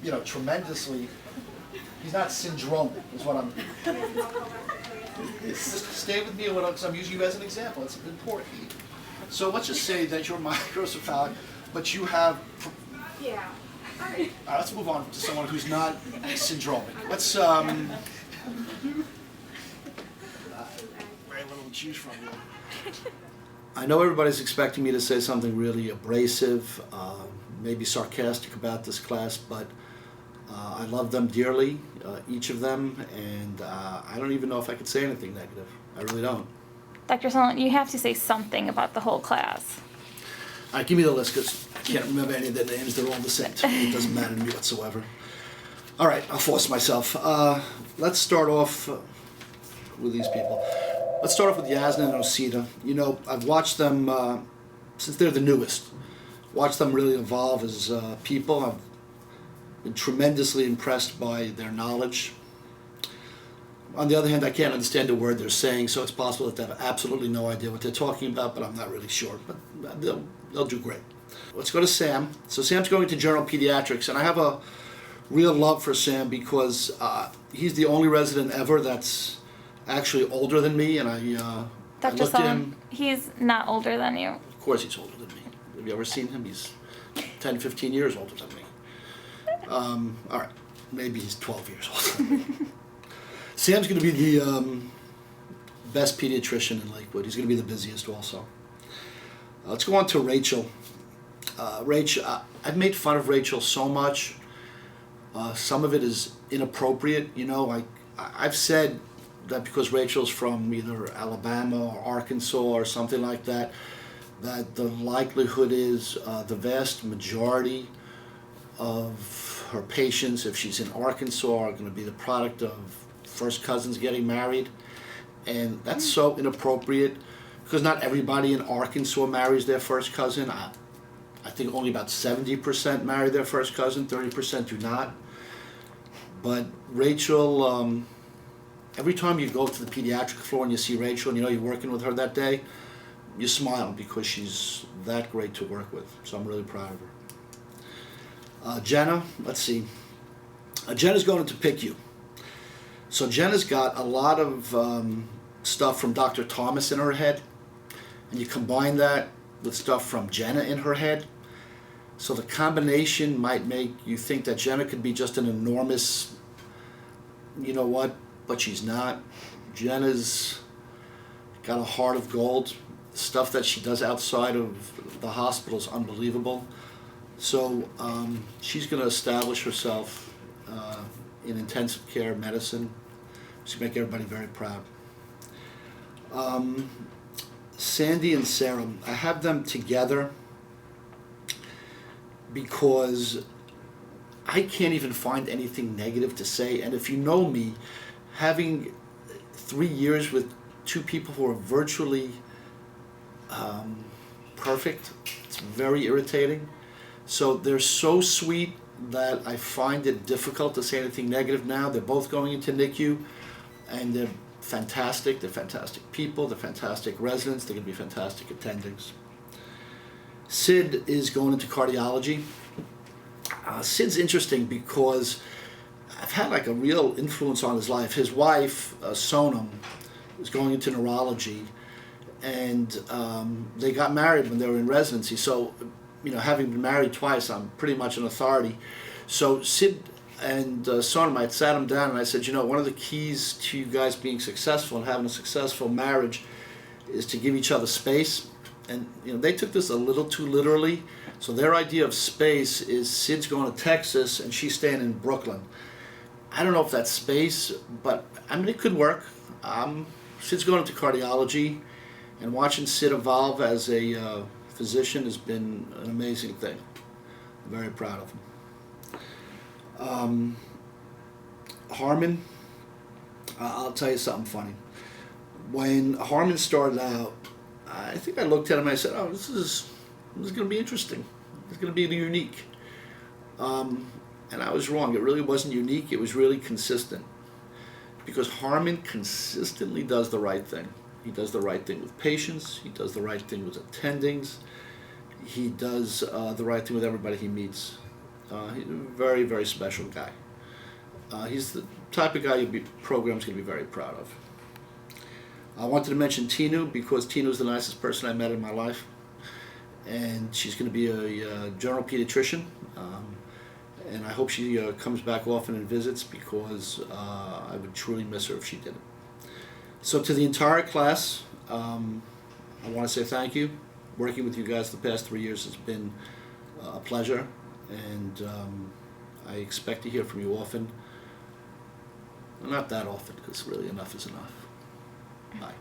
You're not, tremendously, he's not syndromic, is what I'm, just stay with me because I'm using you as an example, it's important. So let's just say that you're microcephalic, but you have, Yeah. all right, let's move on to someone who's not syndromic. Let's, very little to choose from here. I know everybody's expecting me to say something really abrasive, maybe sarcastic about this class, but I love them dearly, each of them, and I don't even know if I could say anything negative. I really don't. Dr. Sultan, you have to say something about the whole class. All right, give me the list, because I can't remember any of their names. They're all the same to me. It doesn't matter to me whatsoever. All right, I'll force myself. Let's start off with these people. Let's start off with Yasna and Osita. I've watched them since they're the newest. Watched them really evolve as people. I've been tremendously impressed by their knowledge. On the other hand, I can't understand a word they're saying, so it's possible that they have absolutely no idea what they're talking about, but I'm not really sure. But they'll do great. Let's go to Sam. So Sam's going to general pediatrics, and I have a real love for Sam because he's the only resident ever that's actually older than me, and I Dr. looked at Sultan, him. he's not older than you. Of course he's older than me. Have you ever seen him? He's 10, 15 years older than me. All right, maybe he's 12 years older than me. Sam's going to be the best pediatrician in Lakewood. He's going to be the busiest also. Let's go on to Rachel. Rachel, I've made fun of Rachel so much. Some of it is inappropriate. I've said that because Rachel's from either Alabama or Arkansas or something like that, that the likelihood is the vast majority of her patients, if she's in Arkansas, are going to be the product of first cousins getting married. And that's so inappropriate because not everybody in Arkansas marries their first cousin. I think only about 70% marry their first cousin, 30% do not. But Rachel, every time you go to the pediatric floor and you see Rachel and you're working with her that day, you smile because she's that great to work with. So I'm really proud of her. Jenna, let's see. Jenna's going to PICU. So Jenna's got a lot of stuff from Dr. Thomas in her head, and you combine that with stuff from Jenna in her head. So the combination might make you think that Jenna could be just an enormous, but she's not. Jenna's got a heart of gold. The stuff that she does outside of the hospital is unbelievable. So she's going to establish herself in intensive care medicine. She'll make everybody very proud. Sandy and Sarah, I have them together because I can't even find anything negative to say. And if you know me, having 3 years with two people who are virtually perfect, it's very irritating. So they're so sweet that I find it difficult to say anything negative now. They're both going into NICU, and they're fantastic. They're fantastic people. They're fantastic residents. They're going to be fantastic attendings. Sid is going into cardiology. Sid's interesting because I've had like a real influence on his life. His wife, Sonam, is going into neurology, and they got married when they were in residency. So, having been married twice, I'm pretty much an authority. So Sid and Sonam, I sat them down and I said, one of the keys to you guys being successful and having a successful marriage is to give each other space. And they took this a little too literally. So their idea of space is Sid's going to Texas and she's staying in Brooklyn. I don't know if that's space, but it could work. Sid's going into cardiology, and watching Sid evolve as a physician has been an amazing thing. I'm very proud of him. Harmon, I'll tell you something funny. When Harmon started out, I think I looked at him and I said, "Oh, this is going to be interesting. It's going to be unique." And I was wrong. It really wasn't unique. It was really consistent, because Harmon consistently does the right thing. He does the right thing with patients. He does the right thing with attendings. He does the right thing with everybody he meets. He's a very, very special guy. He's the type of guy your program's going to be very proud of. I wanted to mention Tinu because Tinu's the nicest person I met in my life. And she's going to be a general pediatrician. And I hope she comes back often and visits because I would truly miss her if she didn't. So to the entire class, I want to say thank you. Working with you guys the past 3 years has been a pleasure, and I expect to hear from you often. Not that often, because really enough is enough. Bye.